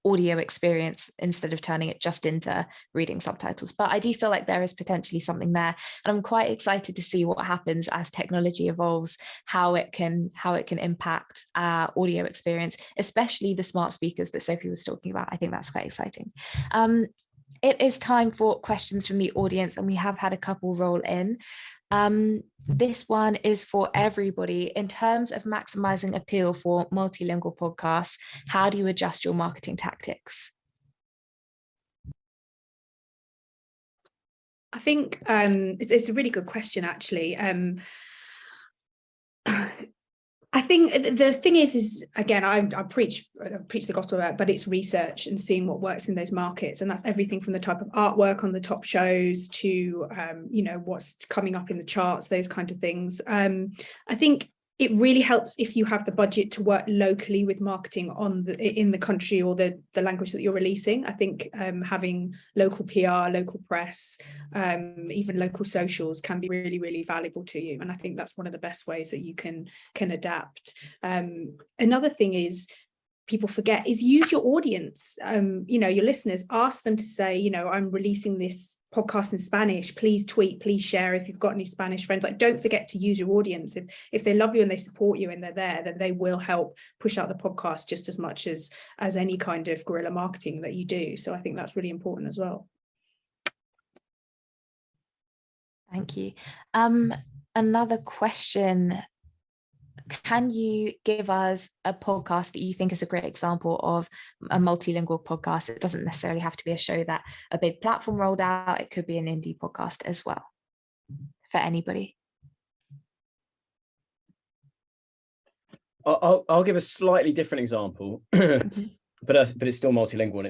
audio experience instead of turning it just into reading subtitles. But I do feel like there is potentially something there, and I'm quite excited to see what happens as technology evolves, how it can impact our audio experience, especially the smart speakers that Sophie was talking about. I think that's quite exciting. It is time for questions from the audience, and we have had a couple roll in. This one is for everybody. In terms of maximizing appeal for multilingual podcasts, how do you adjust your marketing tactics? I think it's a really good question, actually. I think the thing is again, I preach the gospel about, but it's research and seeing what works in those markets, and that's everything from the type of artwork on the top shows to what's coming up in the charts, those kind of things. I think it really helps if you have the budget to work locally with marketing in the country or the language that you're releasing. I think having local PR, local press, even local socials can be really, really valuable to you. And I think that's one of the best ways that you can adapt. Another thing is, people forget, is use your audience, your listeners. Ask them to say, I'm releasing this podcast in Spanish, please tweet, please share if you've got any Spanish friends. Like, don't forget to use your audience. If they love you and they support you and they're there, then they will help push out the podcast just as much as any kind of guerrilla marketing that you do. So I think that's really important as well. Thank you. Another question. Can you give us a podcast that you think is a great example of a multilingual podcast? It doesn't necessarily have to be a show that a big platform rolled out. It could be an indie podcast as well, for anybody. I'll give a slightly different example, but it's still multilingual, and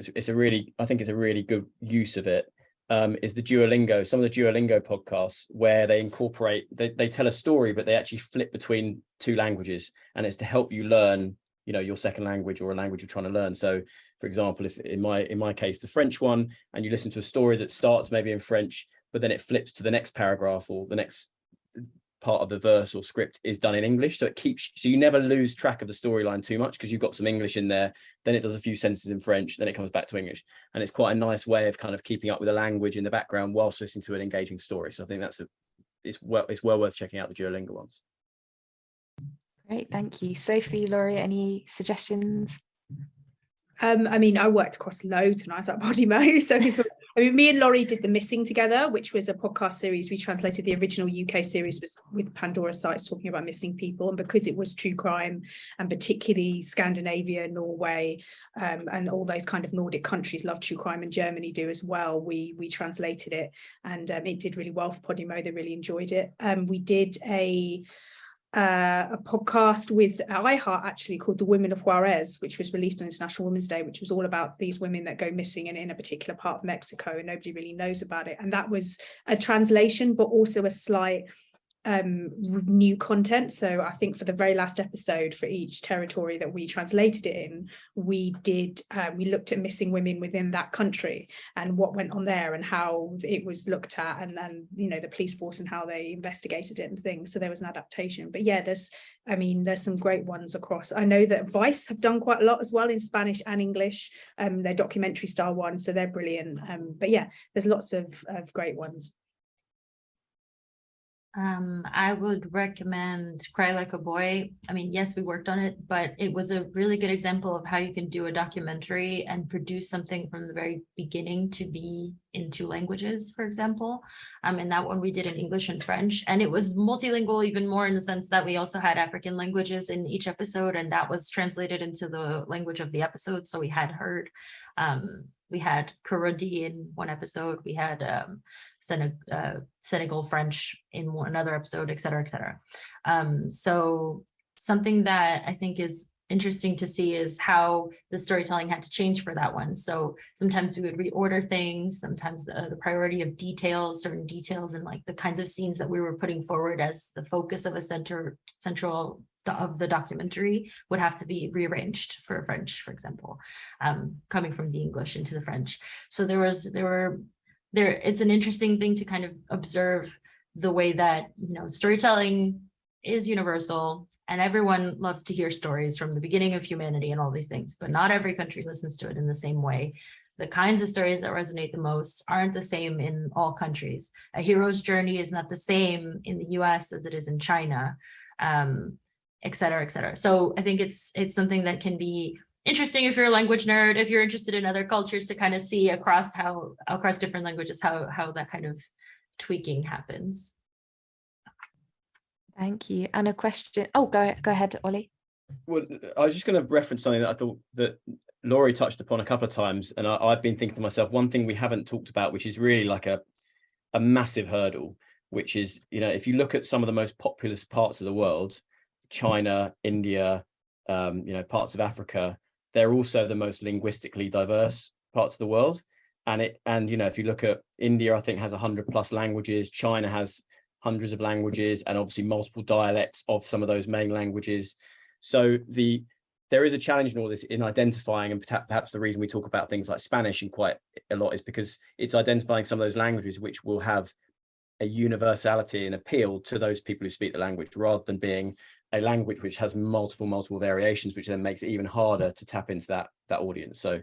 I think it's a really good use of it. Is the Duolingo, some of the Duolingo podcasts where they incorporate, they tell a story, but they actually flip between two languages, and it's to help you learn, your second language or a language you're trying to learn. So, for example, if in my case, the French one, and you listen to a story that starts maybe in French, but then it flips to the next paragraph or the next part of the verse or script is done in English, so you never lose track of the storyline too much, because you've got some English in there, then it does a few sentences in French, then it comes back to English, and it's quite a nice way of kind of keeping up with the language in the background whilst listening to an engaging story. So I think it's well worth checking out the Duolingo ones. Great, thank you. Sophie, Lory, any suggestions? I worked across loads when I was at Podimo. So me and Lory did The Missing together, which was a podcast series. We translated the original UK series with Pandora sites talking about missing people. And because it was true crime, and particularly Scandinavia, Norway, and all those kind of Nordic countries love true crime, and Germany do as well, we translated it, and it did really well for Podimo. They really enjoyed it. We did a podcast with iHeart, actually, called The Women of Juarez, which was released on International Women's Day, which was all about these women that go missing in a particular part of Mexico, and nobody really knows about it. And that was a translation, but also a slight new content. So I think for the very last episode, for each territory that we translated it in, we looked at missing women within that country and what went on there and how it was looked at, and then the police force and how they investigated it and things. So there was an adaptation. But yeah, there's some great ones across. I know that Vice have done quite a lot as well in Spanish and English. They're documentary style ones, so they're brilliant. But yeah, there's lots of great ones. I would recommend Cry Like a Boy. Yes, we worked on it, but it was a really good example of how you can do a documentary and produce something from the very beginning to be in two languages, for example. And that one we did in English and French, and it was multilingual even more in the sense that we also had African languages in each episode, and that was translated into the language of the episode. So we had Kurandi in one episode, we had Senegal French in another episode, et cetera, et cetera. So something that I think is interesting to see is how the storytelling had to change for that one. So sometimes we would reorder things, sometimes the priority of certain details and like the kinds of scenes that we were putting forward as the focus of a central of the documentary would have to be rearranged for French, for example, coming from the English into the French. So it's an interesting thing to kind of observe the way that, storytelling is universal and everyone loves to hear stories from the beginning of humanity and all these things, but not every country listens to it in the same way. The kinds of stories that resonate the most aren't the same in all countries. A hero's journey is not the same in the US as it is in China. Et cetera, et cetera. So I think it's something that can be interesting if you're a language nerd, if you're interested in other cultures, to kind of see across different languages how that kind of tweaking happens. Thank you. And a question. Oh, go ahead, Oli. Well, I was just going to reference something that I thought that Lory touched upon a couple of times, and I've been thinking to myself, one thing we haven't talked about, which is really like a massive hurdle, which is, if you look at some of the most populous parts of the world, China, India, parts of Africa, they're also the most linguistically diverse parts of the world. And if you look at India, I think has 100+ languages. China has hundreds of languages, and obviously multiple dialects of some of those main languages. So there is a challenge in all this in identifying, and perhaps the reason we talk about things like Spanish in quite a lot is because it's identifying some of those languages which will have a universality and appeal to those people who speak the language, rather than being a language which has multiple variations, which then makes it even harder to tap into that audience. So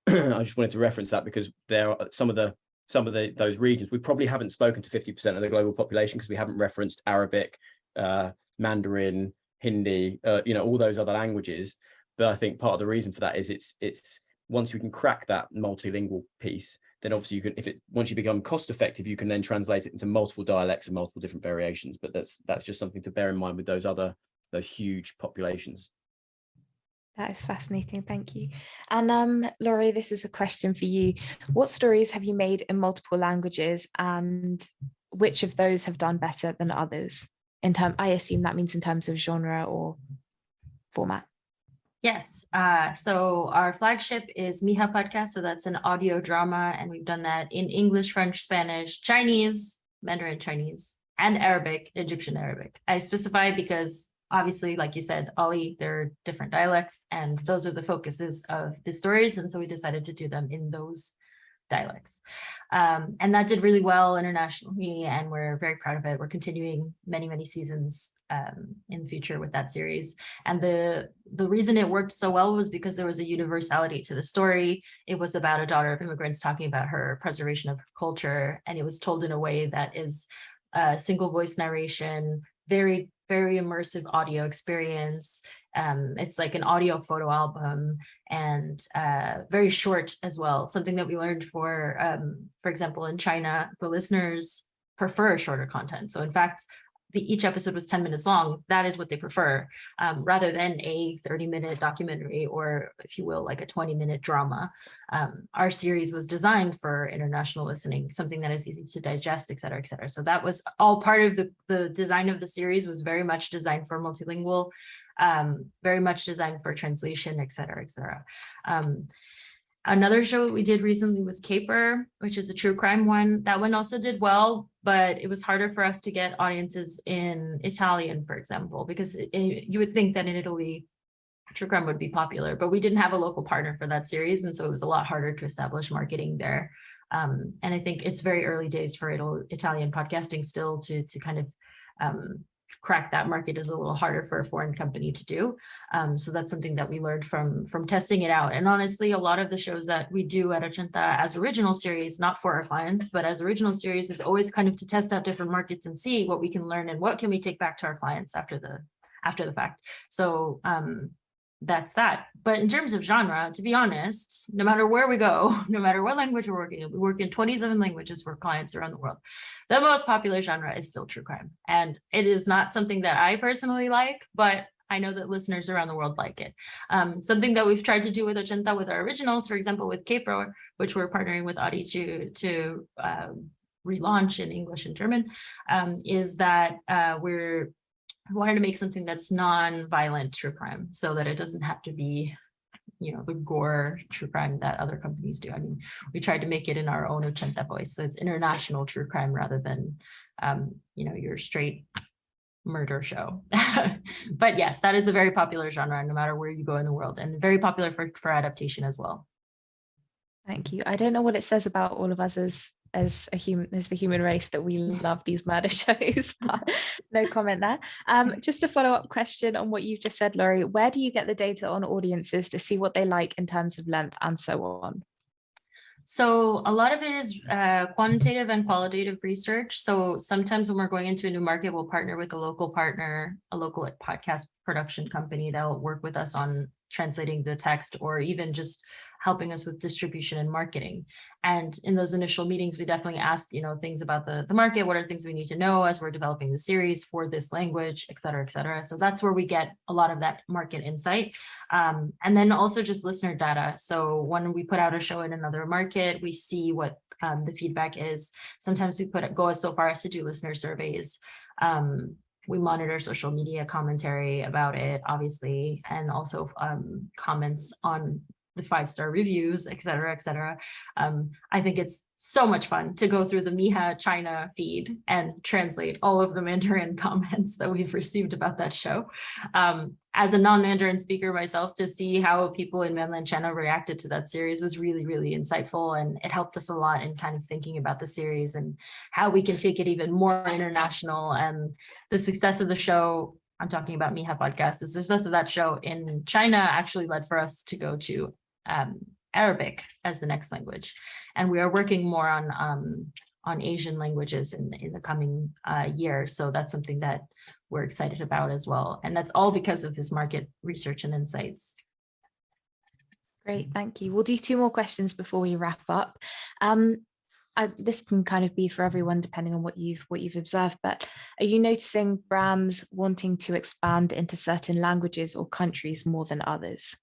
I just wanted to reference that, because there are some of those regions we probably haven't spoken to 50% of the global population, because we haven't referenced Arabic, Mandarin, Hindi, all those other languages. But I think part of the reason for that is it's once you can crack that multilingual piece, then obviously you can, once you become cost effective, you can then translate it into multiple dialects and multiple different variations. But that's just something to bear in mind with those huge populations. That is fascinating. Thank you. And Lory, this is a question for you. What stories have you made in multiple languages, and which of those have done better than others? I assume that means in terms of genre or format. Yes. So our flagship is Mija Podcast. So that's an audio drama, and we've done that in English, French, Spanish, Chinese, Mandarin Chinese, and Arabic, Egyptian Arabic. I specify because obviously, like you said, Oli, there are different dialects, and those are the focuses of the stories. And so we decided to do them in those dialects. And that did really well internationally, and we're very proud of it. We're continuing many seasons in the future with that series. And the reason it worked so well was because there was a universality to the story. It was about a daughter of immigrants talking about her preservation of her culture, and it was told in a way that is single voice narration, very immersive audio experience. It's like an audio photo album, and very short as well. Something that we learned for example, in China, the listeners prefer shorter content. So in fact, each episode was 10 minutes long. That is what they prefer, rather than a 30-minute documentary, or if you will, like a 20-minute drama. Our series was designed for international listening, something that is easy to digest, et cetera, et cetera. So that was all part of the design of the series, was very much designed for multilingual, very much designed for translation, et cetera, et cetera. Another show we did recently was Caper, which is a true crime one. That one also did well, but it was harder for us to get audiences in Italian, for example, because you would think that in Italy, true crime would be popular, but we didn't have a local partner for that series. And so it was a lot harder to establish marketing there. And I think it's very early days for Italian podcasting still to kind of crack that market is a little harder for a foreign company to do. So that's something that we learned from testing it out. And honestly, a lot of the shows that we do at Ochenta as original series, not for our clients, but as original series, is always kind of to test out different markets and see what we can learn and what can we take back to our clients after the fact. So that's that. But in terms of genre, to be honest, no matter where we go, no matter what language we're working in, we work in 27 languages for clients around the world. The most popular genre is still true crime. And it is not something that I personally like, but I know that listeners around the world like it. Something that we've tried to do with Ochenta, with our originals, for example, with Caper, which we're partnering with Auddy to relaunch in English and German, is that we wanted to make something that's non-violent true crime, so that it doesn't have to be, the gore true crime that other companies do. I mean, we tried to make it in our own Ochenta voice, so it's international true crime rather than, your straight murder show. But yes, that is a very popular genre, no matter where you go in the world, and very popular for adaptation as well. Thank you. I don't know what it says about all of us as the human race that we love these murder shows, but no comment there. Just a follow-up question on what you've just said, Lory. Where do you get the data on audiences to see what they like in terms of length and so on? So a lot of it is quantitative and qualitative research. So sometimes when we're going into a new market, we'll partner with a local partner, a local podcast production company that'll work with us on translating the text, or even just helping us with distribution and marketing. And in those initial meetings, we definitely asked, things about the market. What are things we need to know as we're developing the series for this language, et cetera, et cetera. So that's where we get a lot of that market insight. And then also just listener data. So when we put out a show in another market, we see what the feedback is. Sometimes we go so far as to do listener surveys. We monitor social media commentary about it, obviously, and also comments on the 5-star reviews, et cetera, et cetera. I think it's so much fun to go through the Miha China feed and translate all of the Mandarin comments that we've received about that show. As a non-Mandarin speaker myself, to see how people in mainland China reacted to that series was really, really insightful. And it helped us a lot in kind of thinking about the series and how we can take it even more international. And the success of the show, I'm talking about Miha podcast, the success of that show in China actually led for us to go to Arabic as the next language. And we are working more on Asian languages in the coming year. So that's something that we're excited about as well. And that's all because of this market research and insights. Great, thank you. We'll do 2 more questions before we wrap up. This can kind of be for everyone depending on what you've observed, but are you noticing brands wanting to expand into certain languages or countries more than others?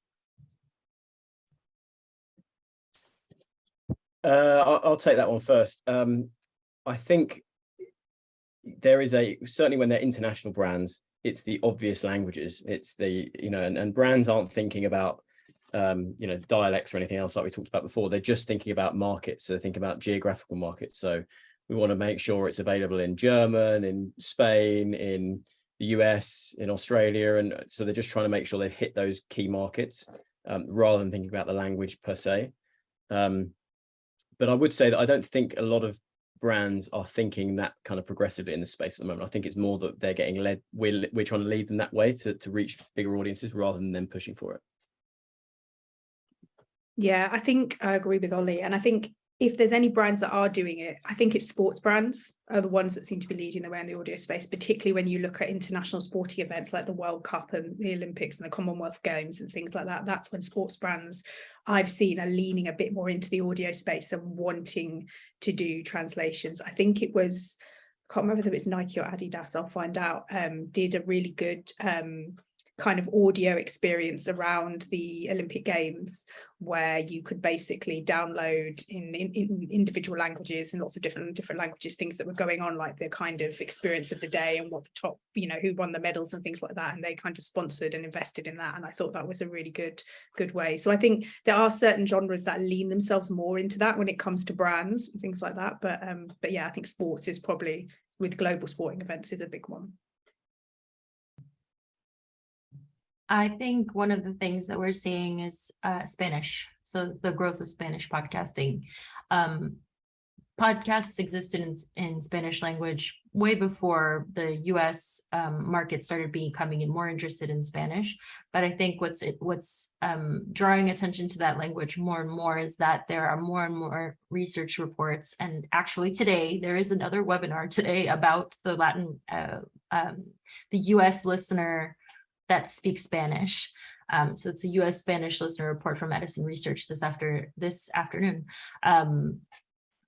I'll take that one first. I think there is certainly when they're international brands, it's the obvious languages. It's the, and brands aren't thinking about, dialects or anything else like we talked about before. They're just thinking about markets. So they think about geographical markets. So we want to make sure it's available in German, in Spain, in the US, in Australia. And so they're just trying to make sure they've hit those key markets rather than thinking about the language per se. But I would say that I don't think a lot of brands are thinking that kind of progressively in the space at the moment. I think it's more that they're getting led, we're trying to lead them that way to reach bigger audiences rather than them pushing for it. Yeah, I think I agree with Oli. And I think if there's any brands that are doing it, I think it's sports brands are the ones that seem to be leading the way in the audio space, particularly when you look at international sporting events like the World Cup and the Olympics and the Commonwealth Games and things like that. That's when sports brands I've seen are leaning a bit more into the audio space and wanting to do translations. I think it was, I can't remember if it was Nike or Adidas, I'll find out, did a really good kind of audio experience around the Olympic Games, where you could basically download in individual languages and lots of different languages, things that were going on, like the kind of experience of the day and what the top, who won the medals and things like that. And they kind of sponsored and invested in that. And I thought that was a really good way. So I think there are certain genres that lean themselves more into that when it comes to brands and things like that. But yeah, I think sports is probably, with global sporting events, is a big one. I think one of the things that we're seeing is Spanish. So the growth of Spanish podcasting. Podcasts existed in Spanish language way before the US market started becoming more interested in Spanish. But I think what's drawing attention to that language more and more is that there are more and more research reports. And actually today, there is another webinar today about the the US listener that speaks Spanish. So it's a US Spanish listener report from Edison Research this afternoon.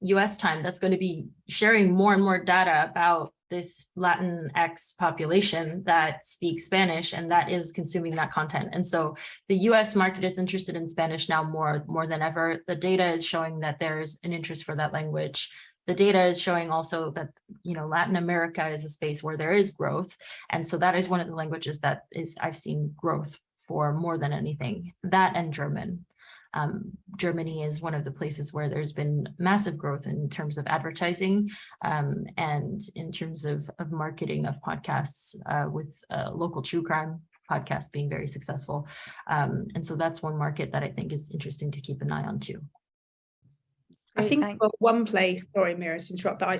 US time, that's going to be sharing more and more data about this Latinx population that speaks Spanish and that is consuming that content. And so the US market is interested in Spanish now more than ever. The data is showing that there's an interest for that language. The data is showing also that, Latin America is a space where there is growth. And so that is one of the languages that I've seen growth for more than anything, that and German. Germany is one of the places where there's been massive growth in terms of advertising and in terms of marketing of podcasts with local true crime podcasts being very successful. And so that's one market that I think is interesting to keep an eye on too. I think one place, sorry, Mira, to interrupt, that I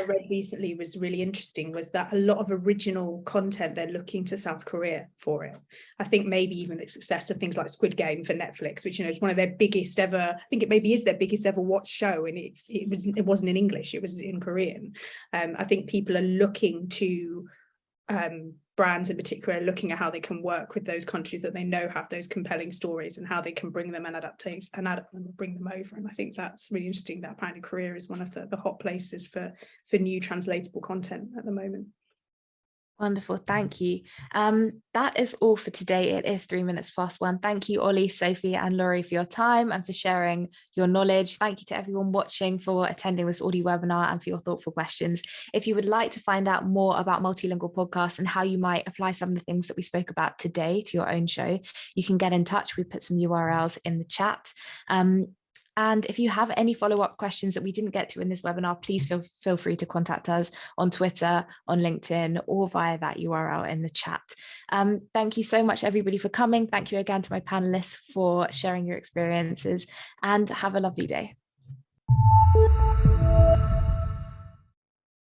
read recently was really interesting, was that a lot of original content, they're looking to South Korea for it. I think maybe even the success of things like Squid Game for Netflix, which, is one of their biggest ever, I think it maybe is their biggest ever watched show, and it wasn't in English, it was in Korean. I think people are looking to brands in particular, looking at how they can work with those countries that they know have those compelling stories and how they can bring them and bring them over. And I think that's really interesting that apparently Korea is one of the hot places for new translatable content at the moment. Wonderful, thank you. That is all for today. It is 1:03. Thank you, Oli, Sophie, and Lory for your time and for sharing your knowledge. Thank you to everyone watching for attending this Auddy webinar and for your thoughtful questions. If you would like to find out more about multilingual podcasts and how you might apply some of the things that we spoke about today to your own show, you can get in touch. We put some URLs in the chat. And if you have any follow-up questions that we didn't get to in this webinar, please feel free to contact us on Twitter, on LinkedIn, or via that URL in the chat. Thank you so much, everybody, for coming. Thank you again to my panelists for sharing your experiences, and have a lovely day.